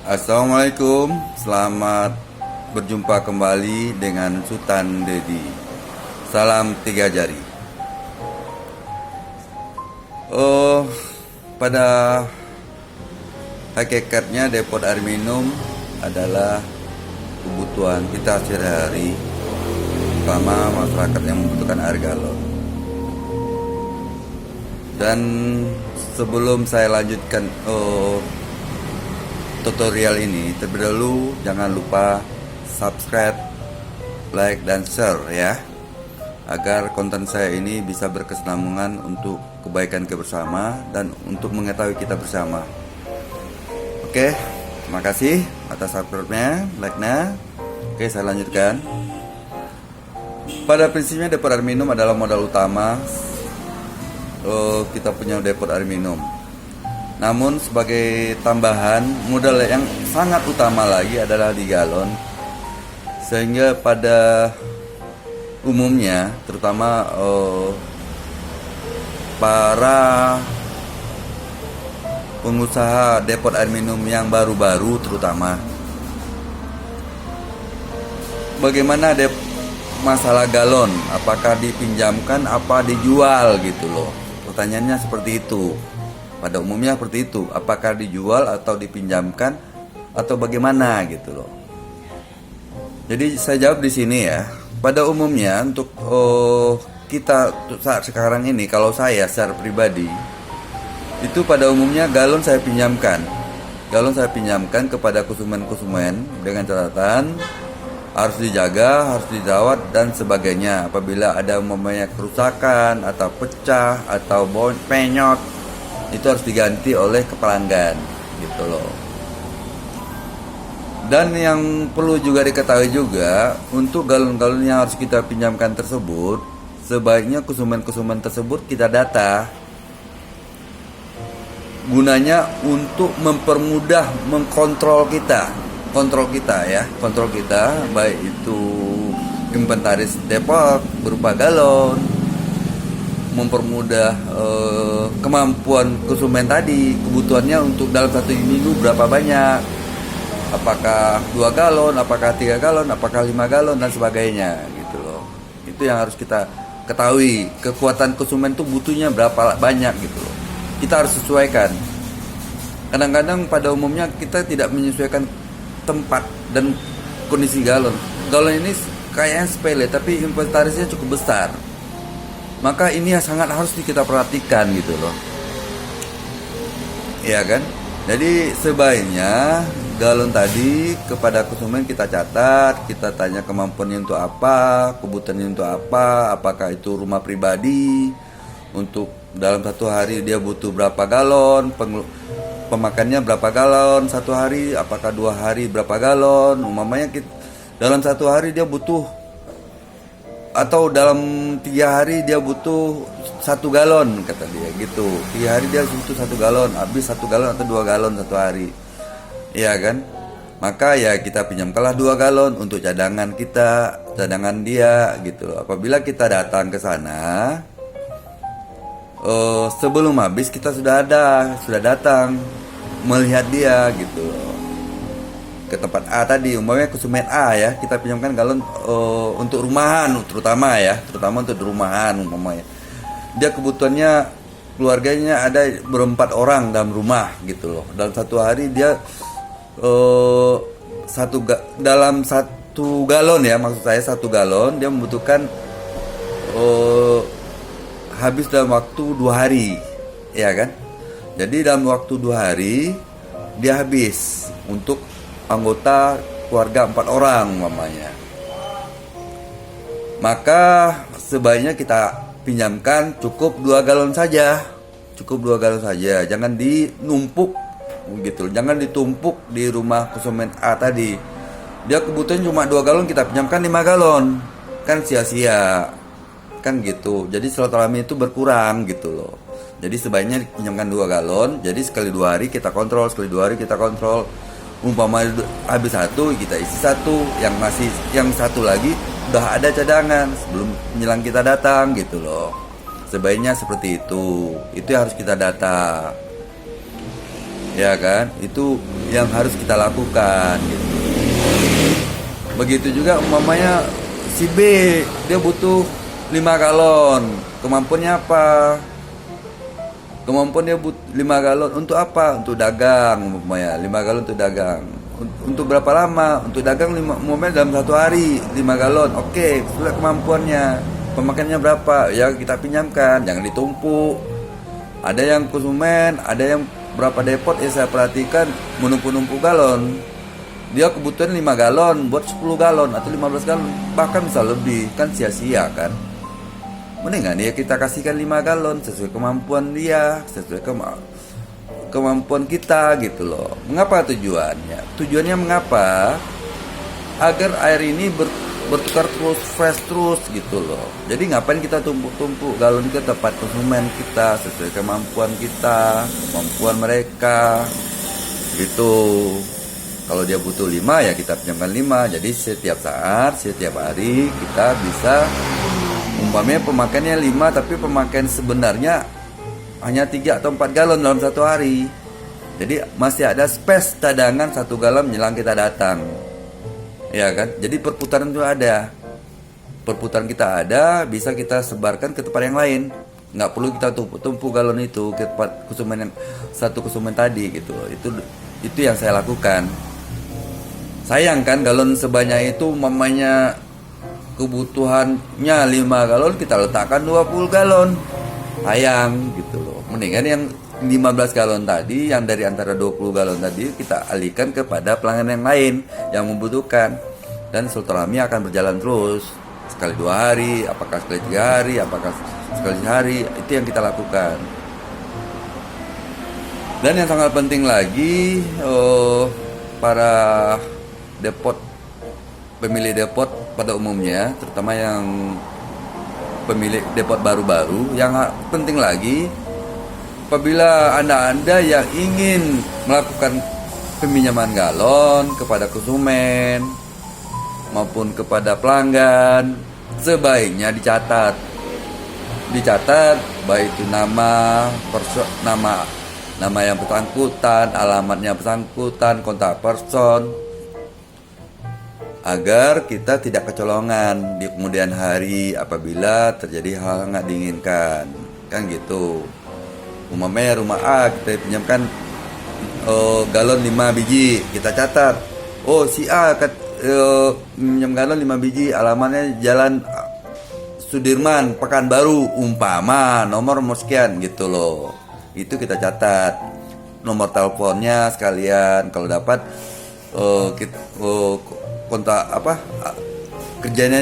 Assalamualaikum, selamat berjumpa kembali dengan Sultan Dedi. Salam tiga jari. Pada hakikatnya depot air minum adalah kebutuhan kita sehari-hari, terutama masyarakat yang membutuhkan air galon. Dan sebelum saya lanjutkan tutorial ini, terlebih dahulu jangan lupa subscribe, like, dan share ya, agar konten saya ini bisa berkesinambungan untuk kebaikan kita bersama dan untuk mengetahui kita bersama. Oke, terima kasih atas subscribe-nya, like-nya. Oke, saya lanjutkan. Pada prinsipnya depot air minum adalah modal utama kita punya depot air minum. Namun sebagai tambahan, modal yang sangat utama lagi adalah di galon. Sehingga pada umumnya, terutama para pengusaha depot air minum yang baru-baru terutama, bagaimana masalah galon, apakah dipinjamkan apa dijual gitu loh. Pertanyaannya seperti itu. Pada umumnya seperti itu, apakah dijual atau dipinjamkan atau bagaimana gitu loh. Jadi saya jawab di sini ya. Pada umumnya untuk kita saat sekarang ini, kalau saya secara pribadi itu pada umumnya galon saya pinjamkan. Galon saya pinjamkan kepada konsumen-konsumen dengan catatan harus dijaga, harus dirawat dan sebagainya. Apabila ada umpamanya kerusakan atau pecah atau penyot, itu harus diganti oleh pelanggan gitu loh. Dan yang perlu juga diketahui juga, untuk galon-galon yang harus kita pinjamkan tersebut, sebaiknya konsumen-konsumen tersebut kita data. Gunanya untuk mempermudah mengkontrol kita, kontrol kita, baik itu inventaris depot berupa galon, mempermudah kemampuan konsumen tadi, kebutuhannya untuk dalam satu minggu berapa banyak, apakah 2 galon, apakah 3 galon, apakah 5 galon dan sebagainya gitu loh. Itu yang harus kita ketahui, kekuatan konsumen itu butuhnya berapa banyak gitu loh. Kita harus sesuaikan. Kadang-kadang pada umumnya kita tidak menyesuaikan tempat dan kondisi galon. Galon ini kayaknya sepele tapi inventarisnya cukup besar. Maka ini sangat harus kita perhatikan gitu loh. Iya kan? Jadi sebaiknya galon tadi kepada konsumen kita catat, kita tanya kemampuannya untuk apa, kebutuhannya untuk apa, apakah itu rumah pribadi, untuk dalam satu hari dia butuh berapa galon, pemakannya berapa galon satu hari, apakah 2 hari berapa galon, umpamanya dalam satu hari dia butuh, atau dalam 3 hari dia butuh 1 galon kata dia gitu. 3 hari dia butuh 1 galon, habis 1 galon atau 2 galon satu hari, iya kan? Maka ya kita pinjamkanlah 2 galon untuk cadangan kita, cadangan dia gitu loh. Apabila kita datang ke sana, sebelum habis kita sudah datang melihat dia gitu loh, ke tempat A tadi, umpamanya konsumen A ya, kita pinjamkan galon untuk rumahan terutama untuk rumahan umpamanya. Dia kebutuhannya keluarganya ada berempat orang dalam rumah gitu loh. Dalam satu hari dia dalam satu galon ya, maksud saya 1 galon dia membutuhkan habis dalam waktu 2 hari, ya kan? Jadi dalam waktu 2 hari dia habis untuk anggota keluarga 4 orang mamanya. Maka sebaiknya kita pinjamkan cukup 2 galon saja. Jangan dinumpuk gitu. Jangan ditumpuk di rumah konsumen A tadi. Dia kebutuhan cuma 2 galon, kita pinjamkan 5 galon. Kan sia-sia. Kan gitu. Jadi silaturahmi itu berkurang gitu loh. Jadi sebaiknya pinjamkan 2 galon. Jadi sekali 2 hari kita kontrol, umpama habis 1 kita isi 1, yang 1 lagi udah ada cadangan sebelum menjelang kita datang gitu loh. Sebaiknya seperti itu yang harus kita data. ya kan? Itu yang harus kita lakukan gitu. Begitu juga umpamanya si B, dia butuh 5 galon. Kemampuannya apa? Kemampuan dia butuh 5 galon untuk apa? Untuk dagang umpamanya, 5 galon untuk dagang. Untuk berapa lama? Untuk dagang umpamanya dalam 1 hari 5 galon. Oke, sesuai kemampuannya. Pemakaiannya berapa? Ya kita pinjamkan, jangan ditumpuk. Ada yang konsumen, ada yang berapa depot ya saya perhatikan menumpuk-numpuk galon. Dia kebutuhan 5 galon buat 10 galon atau 15 galon, bahkan bisa lebih, kan sia-sia kan. Mendingan dia kita kasihkan 5 galon sesuai kemampuan dia, sesuai kemampuan kita gitu loh. Mengapa tujuannya? Tujuannya mengapa? Agar air ini bertukar terus, fresh terus gitu loh. Jadi ngapain kita tumpuk-tumpuk galon ke tempat konsumen kita sesuai kemampuan kita, kemampuan mereka gitu. Kalau dia butuh 5 ya kita pinjamkan 5. Jadi setiap saat, setiap hari kita bisa, umpamanya pemakaiannya 5 tapi pemakaian sebenarnya hanya 3 atau 4 galon dalam 1 hari. Jadi masih ada space cadangan 1 galon menjelang kita datang. Ya kan? Jadi perputaran itu ada. Perputaran kita ada, bisa kita sebarkan ke tempat yang lain. Nggak perlu kita tumpuk galon itu ke tempat konsumen yang satu konsumen tadi gitu. Itu yang saya lakukan. Sayang kan galon sebanyak itu mamanya kebutuhannya 5 galon kita letakkan 20 galon. Sayang gitu loh. Mendingan yang 15 galon tadi, yang dari antara 20 galon tadi kita alihkan kepada pelanggan yang lain yang membutuhkan. Dan silaturahmi akan berjalan terus. Sekali 2 hari, apakah sekali 3 hari, apakah sekali sehari, itu yang kita lakukan. Dan yang sangat penting lagi, para depot, pemilik depot pada umumnya, terutama yang pemilik depot baru-baru, yang penting lagi, apabila anda yang ingin melakukan peminjaman galon kepada konsumen maupun kepada pelanggan, sebaiknya dicatat baik itu nama yang bersangkutan, alamatnya bersangkutan, kontak person, agar kita tidak kecolongan di kemudian hari apabila terjadi hal nggak diinginkan, kan gitu. Umpamanya rumah A kita pinjamkan galon 5 biji, kita catat, oh si A pinjam galon 5 biji, alamatnya Jalan Sudirman, Pekanbaru, umpama nomor sekian gitu loh. Itu kita catat nomor teleponnya sekalian, kalau dapat kontak kerjanya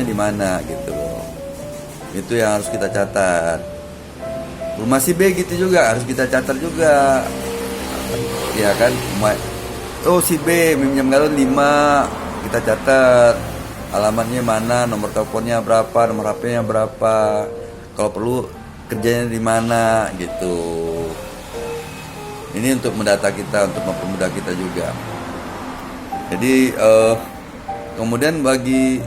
di mana gitu loh. Itu yang harus kita catat. Rumah si B gitu juga harus kita catat juga, ya kan. Oh si B minjam galon 5, kita catat alamatnya mana, nomor teleponnya berapa, nomor HP-nya berapa, kalau perlu kerjanya di mana gitu. Ini untuk mendata kita, untuk mempermudah kita juga. Jadi kemudian bagi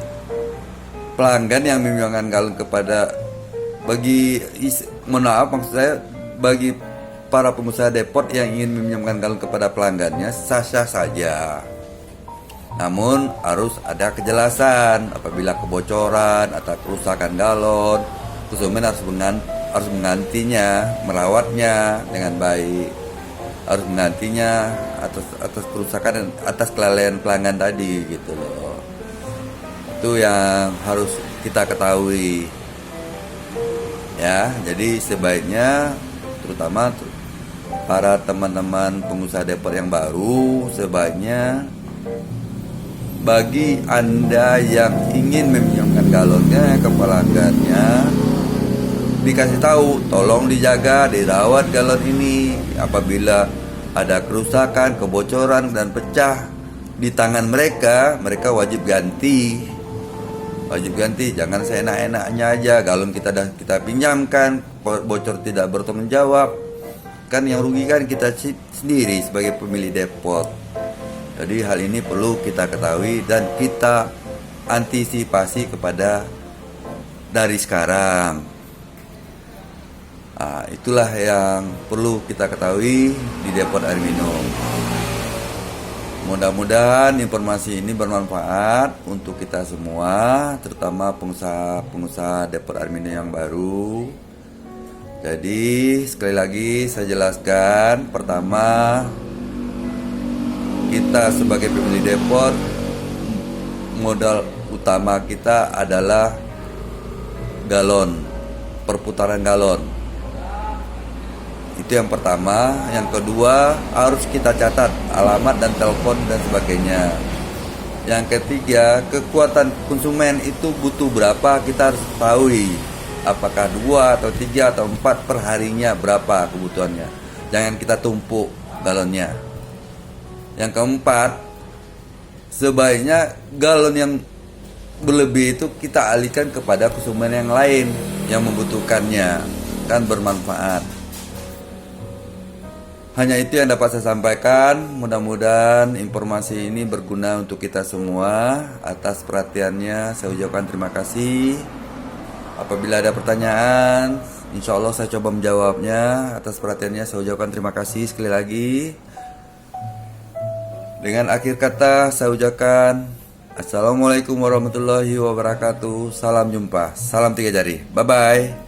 pelanggan yang meminjamkan galon kepada, maksud saya bagi para pengusaha depot yang ingin meminjamkan galon kepada pelanggannya sah-sah saja. Namun harus ada kejelasan apabila kebocoran atau kerusakan galon, konsumen harus menggantinya, merawatnya dengan baik, harus menggantinya atas kerusakan dan atas kelalaian pelanggan tadi gitu loh. Itu yang harus kita ketahui ya. Jadi sebaiknya, terutama para teman-teman pengusaha depot yang baru, sebaiknya bagi anda yang ingin meminjamkan galonnya ke pelanggannya, dikasih tahu, tolong dijaga, dirawat galon ini. Apabila ada kerusakan, kebocoran dan pecah di tangan mereka wajib ganti. Jangan seenak-enaknya aja galon kita pinjamkan, bocor tidak bertanggung jawab. Kan yang rugi kan kita sendiri sebagai pemilik depot. Jadi hal ini perlu kita ketahui dan kita antisipasi dari sekarang. Nah, itulah yang perlu kita ketahui di depot air minum. Mudah-mudahan informasi ini bermanfaat untuk kita semua, terutama pengusaha-pengusaha depot air minum yang baru. Jadi sekali lagi saya jelaskan, pertama, kita sebagai pemilik depot, modal utama kita adalah galon, perputaran galon. Itu yang pertama. Yang kedua, harus kita catat alamat dan telepon dan sebagainya. Yang ketiga, kekuatan konsumen itu butuh berapa, kita harus ketahui. Apakah 2 atau 3 atau 4 per harinya, berapa kebutuhannya. Jangan kita tumpuk galonnya. Yang keempat, sebaiknya galon yang berlebih itu kita alihkan kepada konsumen yang lain yang membutuhkannya, kan bermanfaat. Hanya itu yang dapat saya sampaikan. Mudah-mudahan informasi ini berguna untuk kita semua. Atas perhatiannya saya ucapkan terima kasih. Apabila ada pertanyaan, insya Allah saya coba menjawabnya. Atas perhatiannya saya ucapkan terima kasih sekali lagi. Dengan akhir kata saya ucapkan Assalamualaikum warahmatullahi wabarakatuh. Salam jumpa, salam 3 jari. Bye-bye.